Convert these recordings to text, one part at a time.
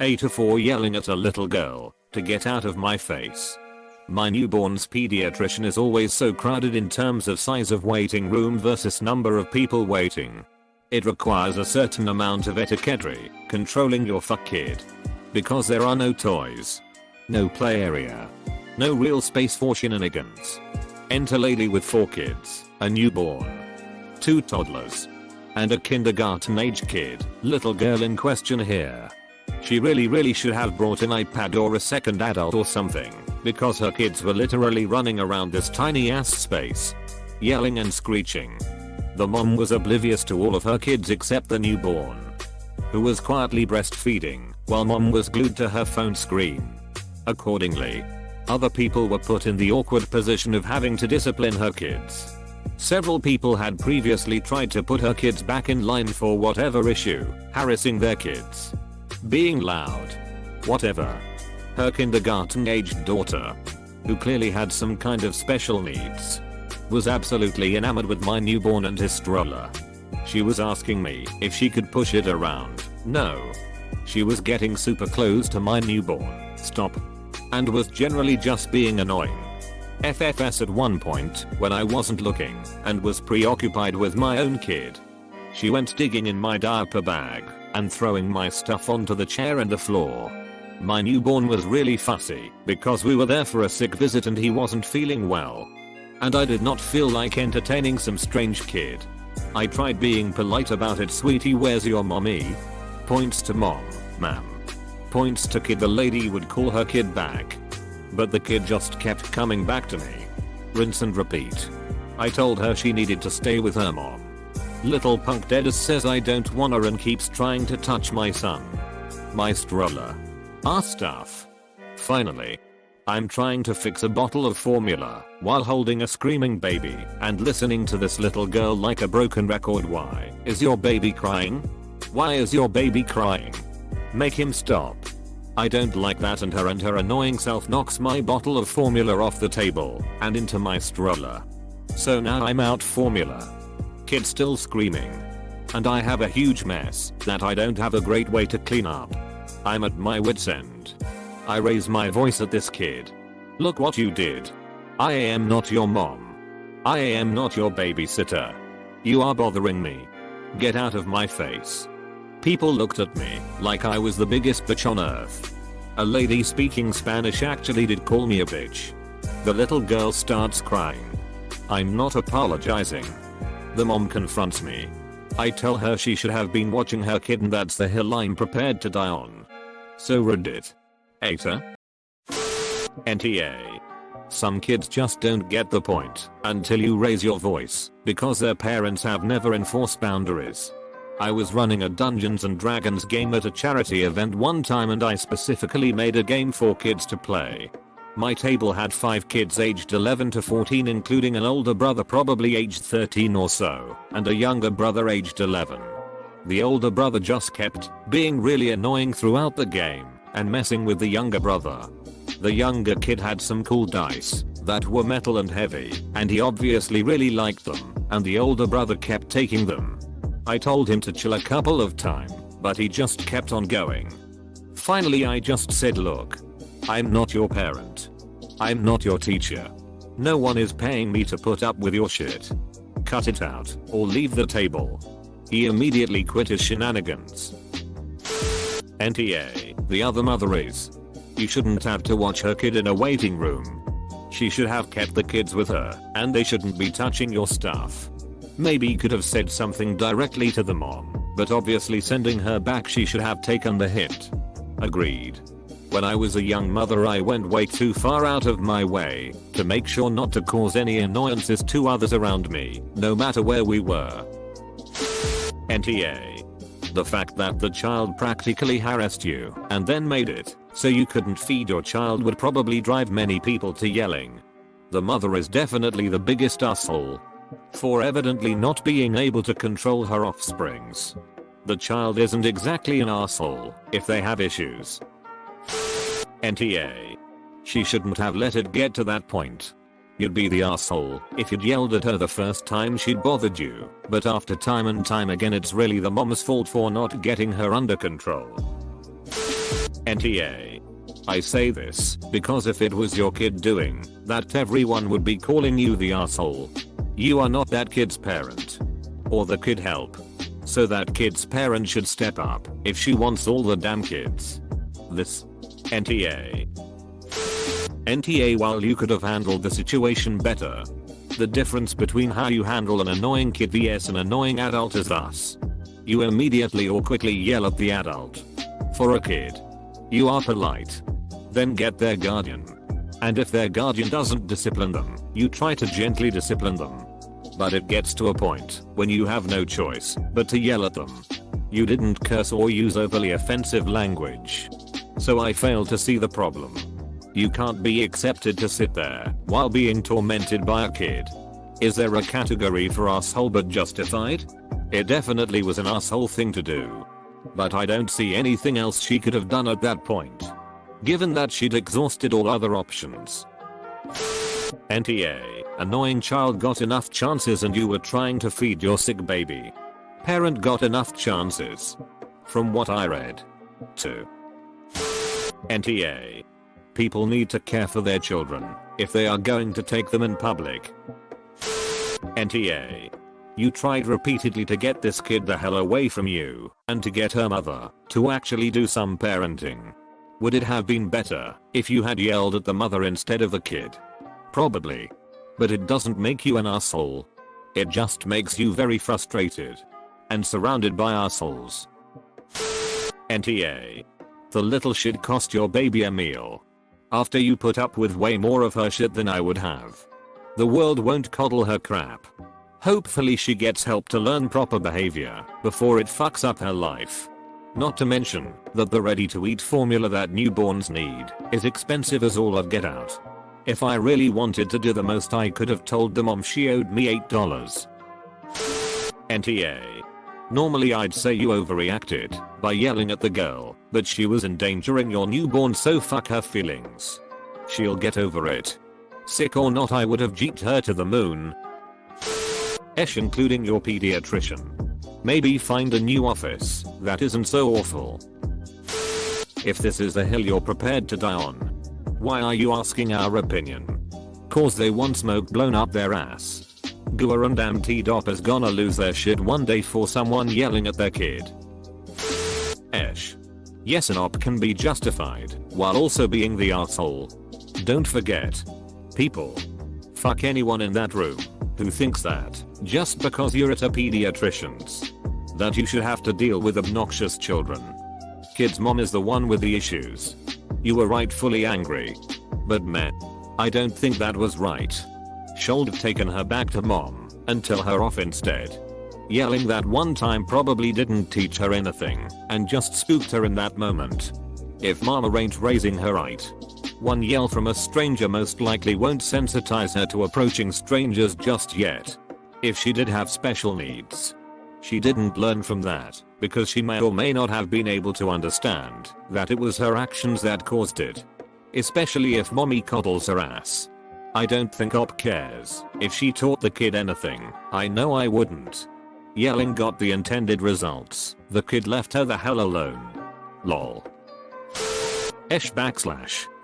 AITA for yelling at a little girl to get out of my face. My newborn's pediatrician is always so crowded in terms of size of waiting room versus number of people waiting. It requires a certain amount of etiquette controlling your fuck kid. Because there are no toys, no play area, no real space for shenanigans. Enter lady with 4 kids, a newborn, 2 toddlers, and a kindergarten age kid. Little girl in question here. She really should have brought an iPad or a second adult or something, because her kids were literally running around this tiny ass space, yelling and screeching. The mom was oblivious to all of her kids except the newborn, who was quietly breastfeeding while mom was glued to her phone screen. Accordingly, other people were put in the awkward position of having to discipline her kids. Several people had previously tried to put her kids back in line for whatever issue, harassing their kids, being loud, whatever. Her kindergarten-aged daughter, who clearly had some kind of special needs, was absolutely enamored with my newborn and his stroller. She was asking me if she could push it around. No. She was getting super close to my newborn. Stop. And was generally just being annoying. FFS at one point when I wasn't looking and was preoccupied with my own kid. She went digging in my diaper bag and throwing my stuff onto the chair and the floor. My newborn was really fussy because we were there for a sick visit and he wasn't feeling well. And I did not feel like entertaining some strange kid. I tried being polite about it. Sweetie, where's your mommy? Points to mom, ma'am. Points to kid. The lady would call her kid back, but the kid just kept coming back to me. Rinse and repeat. I told her she needed to stay with her mom. Little punk deadass says I don't want her and keeps trying to touch my son, my stroller, our stuff. Finally, I'm trying to fix a bottle of formula while holding a screaming baby and listening to this little girl like a broken record. Why is your baby crying? Why is your baby crying? Make him stop. I don't like that. And her annoying self knocks my bottle of formula off the table and into my stroller. So now I'm out formula. Kid still screaming. And I have a huge mess that I don't have a great way to clean up. I'm at my wit's end. I raise my voice at this kid. Look what you did. I am not your mom. I am not your babysitter. You are bothering me. Get out of my face. People looked at me like I was the biggest bitch on earth. A lady speaking Spanish actually did call me a bitch. The little girl starts crying. I'm not apologizing. The mom confronts me. I tell her she should have been watching her kid and that's the hill I'm prepared to die on. So Reddit. AITA. NTA. Some kids just don't get the point until you raise your voice because their parents have never enforced boundaries. I was running a Dungeons and Dragons game at a charity event one time and I specifically made a game for kids to play. My table had 5 kids aged 11 to 14 including an older brother probably aged 13 or so and a younger brother aged 11. The older brother just kept being really annoying throughout the game and messing with the younger brother. The younger kid had some cool dice that were metal and heavy and he obviously really liked them and the older brother kept taking them. I told him to chill a couple of times, but he just kept on going. Finally I just said, look, I'm not your parent. I'm not your teacher. No one is paying me to put up with your shit. Cut it out or leave the table. He immediately quit his shenanigans. NTA, the other mother is. You shouldn't have to watch her kid in a waiting room. She should have kept the kids with her and they shouldn't be touching your stuff. Maybe could have said something directly to the mom, but obviously sending her back she should have taken the hit. Agreed. When I was a young mother I went way too far out of my way to make sure not to cause any annoyances to others around me, no matter where we were. NTA. The fact that the child practically harassed you and then made it so you couldn't feed your child would probably drive many people to yelling. The mother is definitely the biggest asshole for evidently not being able to control her offsprings. The child isn't exactly an asshole if they have issues. NTA. She shouldn't have let it get to that point. You'd be the asshole if you'd yelled at her the first time she'd bothered you, but after time and time again it's really the mom's fault for not getting her under control. NTA. I say this because if it was your kid doing that, everyone would be calling you the asshole. You are not that kid's parent. Or the kid help. So that kid's parent should step up if she wants all the damn kids. This. NTA. NTA. While you could have handled the situation better, the difference between how you handle an annoying kid vs an annoying adult is thus. You immediately or quickly yell at the adult. For a kid, you are polite. Then get their guardian. And if their guardian doesn't discipline them, you try to gently discipline them. But it gets to a point when you have no choice but to yell at them. You didn't curse or use overly offensive language. So I fail to see the problem. You can't be accepted to sit there while being tormented by a kid. Is there a category for asshole but justified? It definitely was an asshole thing to do. But I don't see anything else she could have done at that point, given that she'd exhausted all other options. NTA. Annoying child got enough chances and you were trying to feed your sick baby. Parent got enough chances. From what I read. 2. NTA. People need to care for their children if they are going to take them in public. NTA. You tried repeatedly to get this kid the hell away from you and to get her mother to actually do some parenting. Would it have been better if you had yelled at the mother instead of the kid? Probably. But it doesn't make you an asshole. It just makes you very frustrated and surrounded by assholes. NTA. The little shit cost your baby a meal. After you put up with way more of her shit than I would have. The world won't coddle her crap. Hopefully she gets help to learn proper behavior before it fucks up her life. Not to mention that the ready-to-eat formula that newborns need is expensive as all of get out. If I really wanted to do the most, I could have told the mom she owed me $8. NTA. Normally I'd say you overreacted by yelling at the girl, but she was endangering your newborn, so fuck her feelings. She'll get over it. Sick or not, I would have jeeped her to the moon. Including your pediatrician. Maybe find a new office that isn't so awful. If this is the hill you're prepared to die on, why are you asking our opinion? Cause they want smoke blown up their ass. Gua and damn T-Doppers gonna lose their shit one day for someone yelling at their kid. Yes, an op can be justified while also being the asshole. Don't forget. People. Fuck anyone in that room who thinks that just because you're at a pediatrician's that you should have to deal with obnoxious children. Kid's mom is the one with the issues. You were rightfully angry. But meh. I don't think that was right. Should have taken her back to mom and tell her off instead. Yelling that one time probably didn't teach her anything and just spooked her in that moment. If mama ain't raising her right, one yell from a stranger most likely won't sensitize her to approaching strangers just yet. If she did have special needs, she didn't learn from that because she may or may not have been able to understand that it was her actions that caused it. Especially if mommy coddles her ass. I don't think op cares if she taught the kid anything. I know I wouldn't. Yelling got the intended results. The kid left her the hell alone. Lol.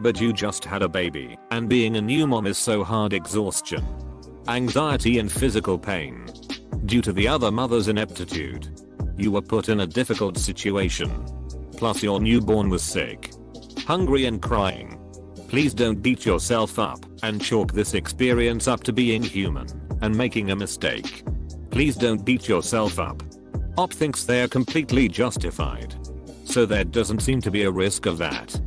But you just had a baby, and being a new mom is so hard. Exhaustion, anxiety and physical pain. Due to the other mother's ineptitude. You were put in a difficult situation. Plus your newborn was sick, hungry and crying. Please don't beat yourself up and chalk this experience up to being human and making a mistake. Please don't beat yourself up. Op thinks they're completely justified. So there doesn't seem to be a risk of that.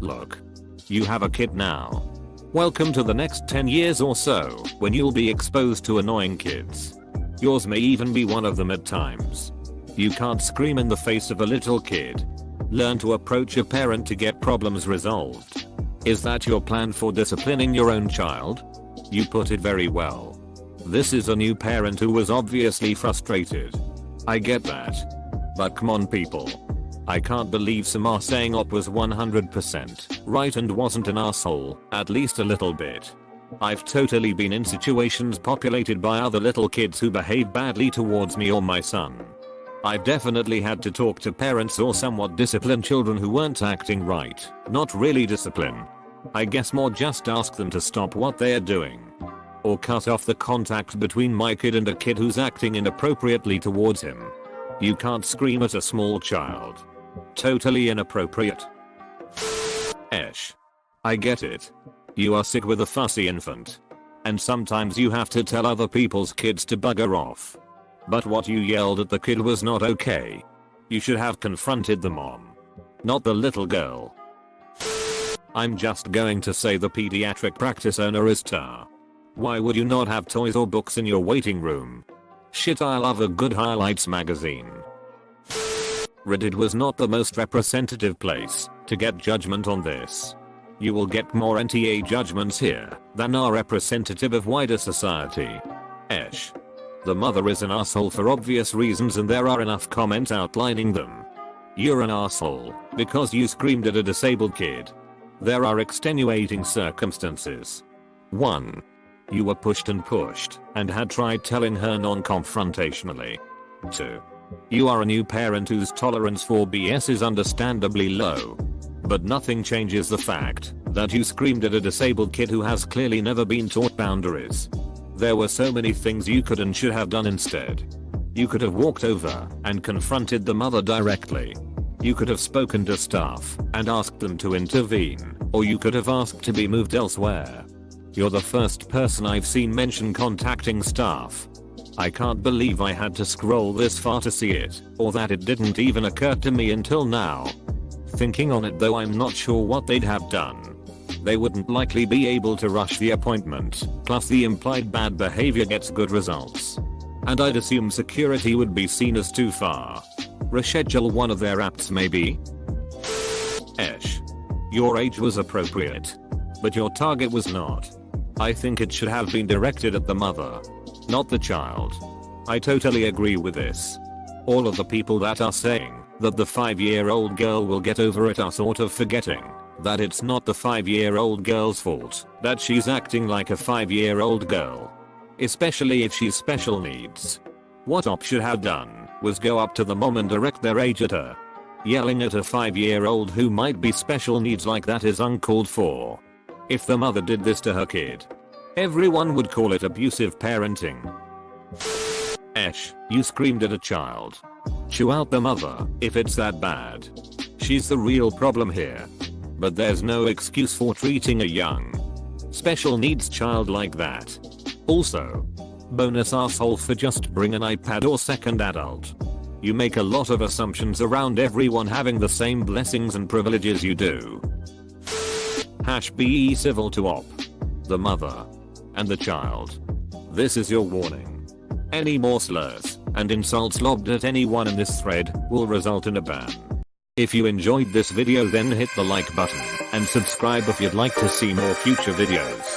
Look. You have a kid now. Welcome to the next 10 years or so when you'll be exposed to annoying kids. Yours may even be one of them at times. You can't scream in the face of a little kid. Learn to approach a parent to get problems resolved. Is that your plan for disciplining your own child? You put it very well. This is a new parent who was obviously frustrated. I get that. But come on people. I can't believe some are saying op was 100% right and wasn't an asshole, at least a little bit. I've totally been in situations populated by other little kids who behave badly towards me or my son. I've definitely had to talk to parents or somewhat disciplined children who weren't acting right. Not really discipline. I guess more just ask them to stop what they are doing. Or cut off the contact between my kid and a kid who's acting inappropriately towards him. You can't scream at a small child. Totally inappropriate. Esh. I get it. You are sick with a fussy infant. And sometimes you have to tell other people's kids to bugger off. But what you yelled at the kid was not okay. You should have confronted the mom. Not the little girl. I'm just going to say the pediatric practice owner is tar. Why would you not have toys or books in your waiting room? Shit, I love a good highlights magazine. Reddit was not the most representative place to get judgment on this. You will get more NTA judgments here than are representative of wider society. Esh. The mother is an asshole for obvious reasons and there are enough comments outlining them. You're an asshole because you screamed at a disabled kid. There are extenuating circumstances. 1. You were pushed and had tried telling her non-confrontationally. 2. You are a new parent whose tolerance for BS is understandably low. But nothing changes the fact that you screamed at a disabled kid who has clearly never been taught boundaries. There were so many things you could and should have done instead. You could have walked over and confronted the mother directly. You could have spoken to staff and asked them to intervene, or you could have asked to be moved elsewhere. You're the first person I've seen mention contacting staff. I can't believe I had to scroll this far to see it, or that it didn't even occur to me until now. Thinking on it though, I'm not sure what they'd have done. They wouldn't likely be able to rush the appointment, plus the implied bad behavior gets good results. And I'd assume security would be seen as too far. Reschedule one of their apps maybe? Esh. Your age was appropriate. But your target was not. I think it should have been directed at the mother, not the child. I totally agree with this. All of the people that are saying that the 5-year-old girl will get over it are sort of forgetting that it's not the 5-year-old girl's fault that she's acting like a 5-year-old girl. Especially if she's special needs. What Op should have done was go up to the mom and direct their age at her. Yelling at a 5-year-old who might be special needs like that is uncalled for. If the mother did this to her kid, everyone would call it abusive parenting. Esh, you screamed at a child. Chew out the mother if it's that bad. She's the real problem here. But there's no excuse for treating a young, special needs child like that. Also, bonus asshole for just bring an iPad or second adult. You make a lot of assumptions around everyone having the same blessings and privileges you do. Be civil to Op, the mother, and the child. This is your warning. Any more slurs and insults lobbed at anyone in this thread will result in a ban. If you enjoyed this video then hit the like button and subscribe if you'd like to see more future videos.